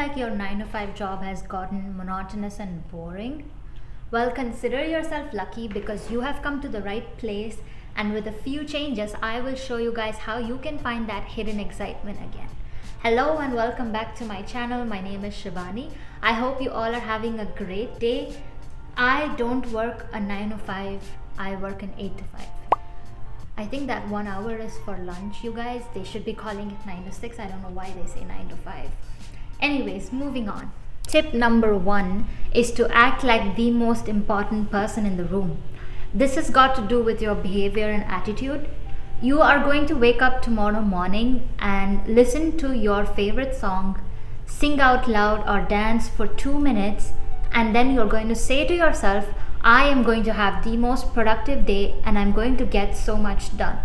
like your 9 to 5 job has gotten monotonous and boring? Well, consider yourself lucky because you have come to the right place, and with a few changes, I will show you guys how you can find that hidden excitement again. Hello and welcome back to my channel. My name is Shivani. I hope you all are having a great day. I don't work a 9 to 5, I work an 8 to 5. I think that 1 hour is for lunch, you guys. They should be calling it 9 to 6. I don't know why they say 9 to 5. Anyways, moving on. Tip number 1 is to act like the most important person in the room. This has got to do with your behavior and attitude. You are going to wake up tomorrow morning and listen to your favorite song, sing out loud or dance for 2 minutes, and then you're going to say to yourself, I am going to have the most productive day and I'm going to get so much done.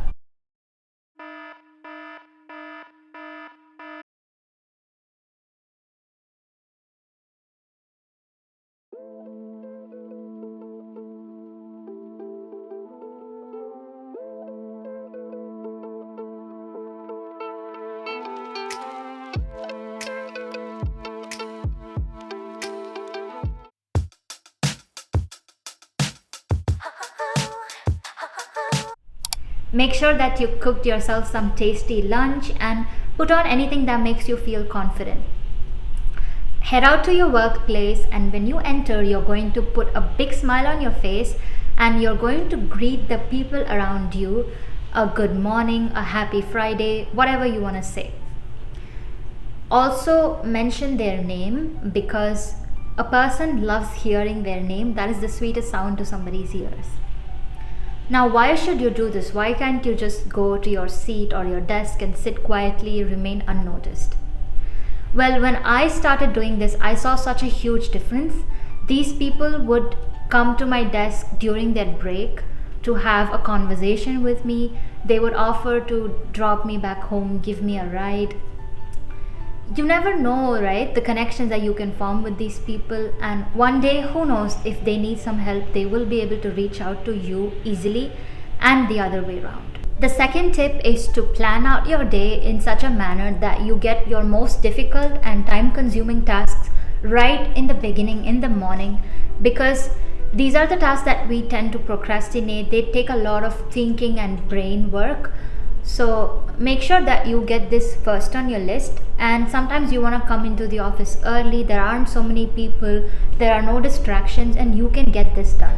Make sure that you cooked yourself some tasty lunch and put on anything that makes you feel confident. Head out to your workplace, and when you enter, you're going to put a big smile on your face and you're going to greet the people around you a good morning, a happy Friday, whatever you want to say. Also mention their name because a person loves hearing their name. That is the sweetest sound to somebody's ears. Now, why should you do this? Why can't you just go to your seat or your desk and sit quietly, remain unnoticed? Well, when I started doing this, I saw such a huge difference. These people would come to my desk during their break to have a conversation with me. They would offer to drop me back home, give me a ride. You never know, right? The connections that you can form with these people, and one day, who knows, if they need some help, they will be able to reach out to you easily, and the other way around. The second tip is to plan out your day in such a manner that you get your most difficult and time-consuming tasks right in the beginning, in the morning, because these are the tasks that we tend to procrastinate. They take a lot of thinking and brain work. So make sure that you get this first on your list, and sometimes you want to come into the office early. There aren't so many people, there are no distractions, and you can get this done.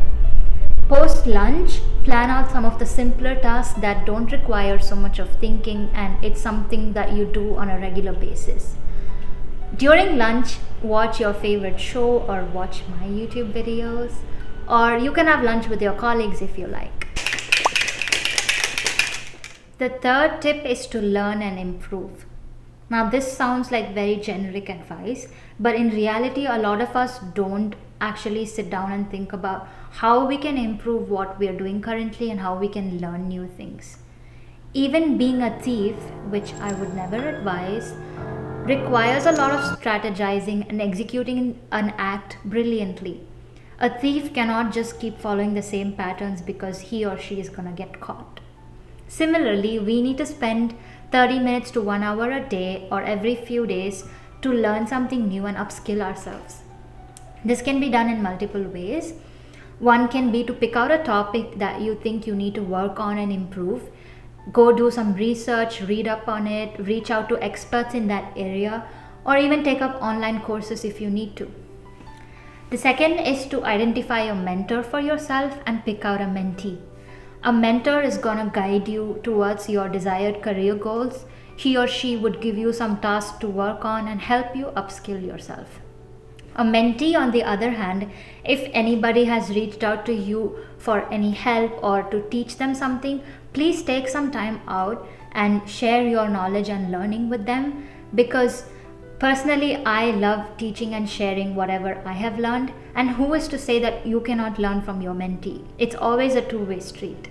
Post lunch, plan out some of the simpler tasks that don't require so much of thinking, and it's something that you do on a regular basis. During lunch, watch your favorite show or watch my YouTube videos, or you can have lunch with your colleagues if you like. The third tip is to learn and improve. Now, this sounds like very generic advice, but in reality, a lot of us don't actually sit down and think about how we can improve what we are doing currently and how we can learn new things. Even being a thief, which I would never advise, requires a lot of strategizing and executing an act brilliantly. A thief cannot just keep following the same patterns because he or she is gonna get caught. Similarly, we need to spend 30 minutes to 1 hour a day or every few days to learn something new and upskill ourselves. This can be done in multiple ways. One can be to pick out a topic that you think you need to work on and improve. Go do some research, read up on it, reach out to experts in that area, or even take up online courses if you need to. The second is to identify a mentor for yourself and pick out a mentee. A mentor is going to guide you towards your desired career goals. He or she would give you some tasks to work on and help you upskill yourself. A mentee, on the other hand, if anybody has reached out to you for any help or to teach them something, please take some time out and share your knowledge and learning with them, because personally, I love teaching and sharing whatever I have learned, and who is to say that you cannot learn from your mentee? It's always a two-way street.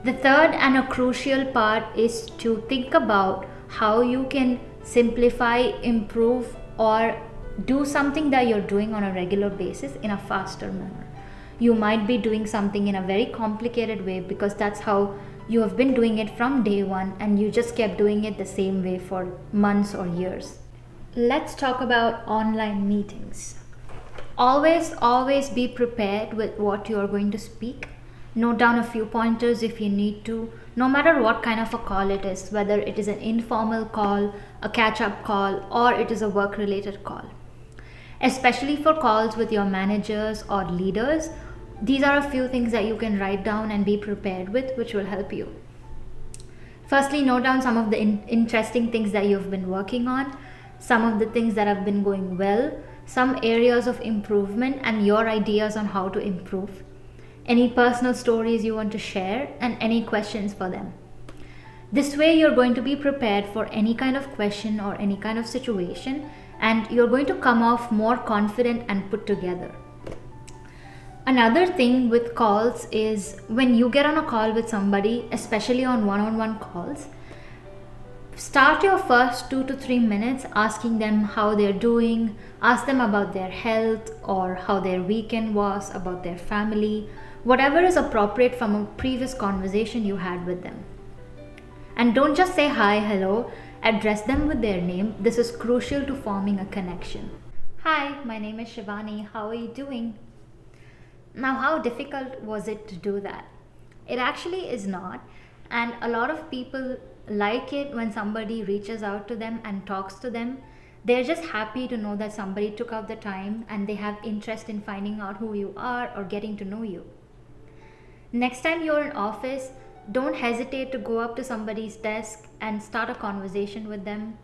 The third and a crucial part is to think about how you can simplify, improve, or do something that you're doing on a regular basis in a faster manner. You might be doing something in a very complicated way because that's how you have been doing it from day one, and you just kept doing it the same way for months or years. Let's talk about online meetings. Always be prepared with what you are going to speak. Note down a few pointers if you need to, no matter what kind of a call it is, whether it is an informal call, a catch up call, or it is a work related call. Especially for calls with your managers or leaders, these are a few things that you can write down and be prepared with, which will help you. Firstly, note down some of the interesting things that you've been working on, some of the things that have been going well, some areas of improvement, and your ideas on how to improve. Any personal stories you want to share, and any questions for them. This way, you're going to be prepared for any kind of question or any kind of situation, and you're going to come off more confident and put together. Another thing with calls is when you get on a call with somebody, especially on one-on-one calls, start your first 2 to 3 minutes asking them how they're doing, ask them about their health or how their weekend was, about their family, whatever is appropriate from a previous conversation you had with them. And don't just say hi, hello, address them with their name. This is crucial to forming a connection. Hi, my name is Shivani. How are you doing? Now, how difficult was it to do that? It actually is not. And a lot of people like it when somebody reaches out to them and talks to them. They're just happy to know that somebody took out the time and they have interest in finding out who you are or getting to know you. Next time you're in office, don't hesitate to go up to somebody's desk and start a conversation with them.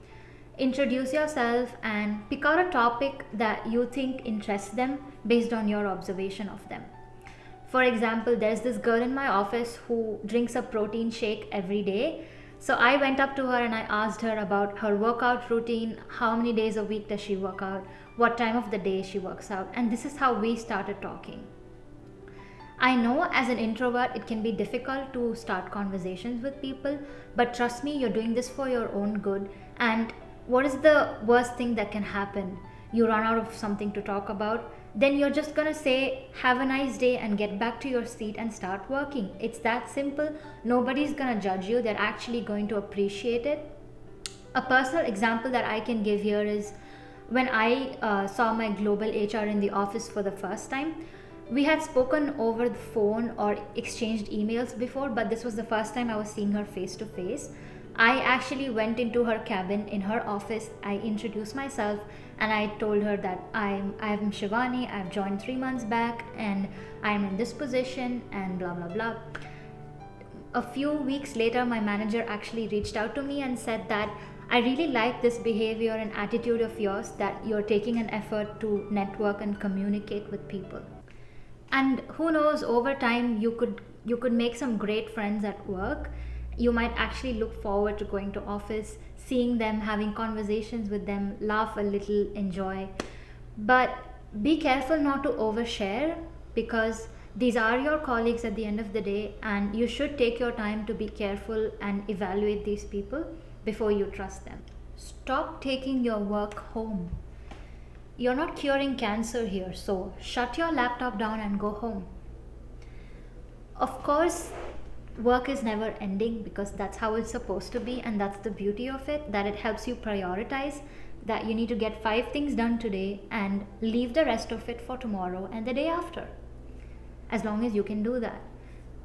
Introduce yourself and pick out a topic that you think interests them based on your observation of them. For example, there's this girl in my office who drinks a protein shake every day. So I went up to her and I asked her about her workout routine, how many days a week does she work out, what time of the day she works out, and this is how we started talking. I know as an introvert it can be difficult to start conversations with people, but trust me, you're doing this for your own good. And what is the worst thing that can happen? You run out of something to talk about, then you're just gonna say, have a nice day and get back to your seat and start working. It's that simple. Nobody's gonna judge you, they're actually going to appreciate it. A personal example that I can give here is when I saw my global HR in the office for the first time. We had spoken over the phone or exchanged emails before, but this was the first time I was seeing her face to face. I actually went into her cabin in her office. I introduced myself and I told her that I'm Shivani. I've joined 3 months back and I'm in this position and blah blah blah. A few weeks later, my manager actually reached out to me and said that I really like this behavior and attitude of yours, that you're taking an effort to network and communicate with people. And who knows, over time you could make some great friends at work. You might actually look forward to going to office, seeing them, having conversations with them, laugh a little, enjoy. But be careful not to overshare, because these are your colleagues at the end of the day, and you should take your time to be careful and evaluate these people before you trust them. Stop taking your work home. You're not curing cancer here, so shut your laptop down and go home. Of course, work is never ending, because that's how it's supposed to be, and that's the beauty of it, that it helps you prioritize, that you need to get 5 things done today and leave the rest of it for tomorrow and the day after, as long as you can do that.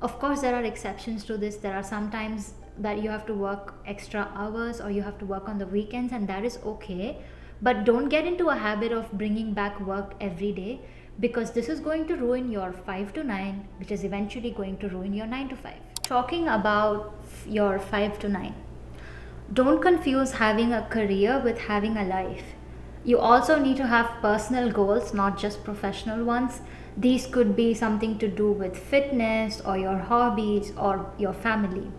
Of course, there are exceptions to this. There are some times that you have to work extra hours or you have to work on the weekends, and that is okay. But don't get into a habit of bringing back work every day, because this is going to ruin your 5 to 9, which is eventually going to ruin your 9 to 5. Talking about your 5 to 9, don't confuse having a career with having a life. You also need to have personal goals, not just professional ones. These could be something to do with fitness or your hobbies or your family.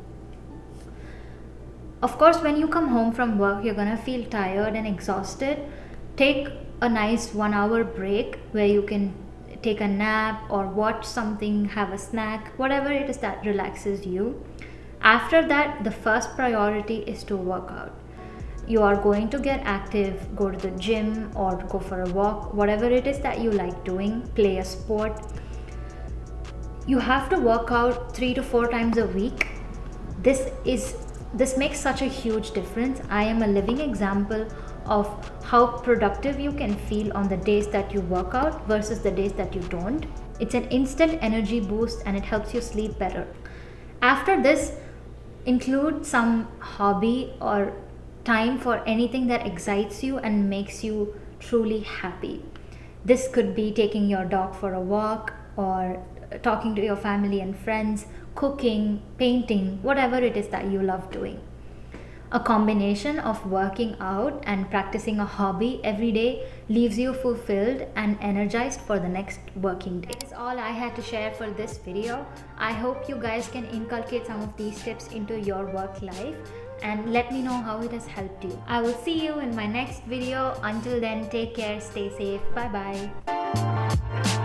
Of course, when you come home from work, you're gonna feel tired and exhausted. Take a nice 1 hour break where you can take a nap or watch something, have a snack, whatever it is that relaxes you. After that, the first priority is to work out. You are going to get active, go to the gym or go for a walk, whatever it is that you like doing, play a sport. You have to work out 3 to 4 times a week. This makes such a huge difference. I am a living example of how productive you can feel on the days that you work out versus the days that you don't. It's an instant energy boost and it helps you sleep better. After this, include some hobby or time for anything that excites you and makes you truly happy. This could be taking your dog for a walk or talking to your family and friends, cooking, painting, whatever it is that you love doing. A combination of working out and practicing a hobby every day leaves you fulfilled and energized for the next working day. That is all I had to share for this video. I hope you guys can inculcate some of these tips into your work life and let me know how it has helped you. I will see you in my next video. Until then, take care, stay safe, bye bye.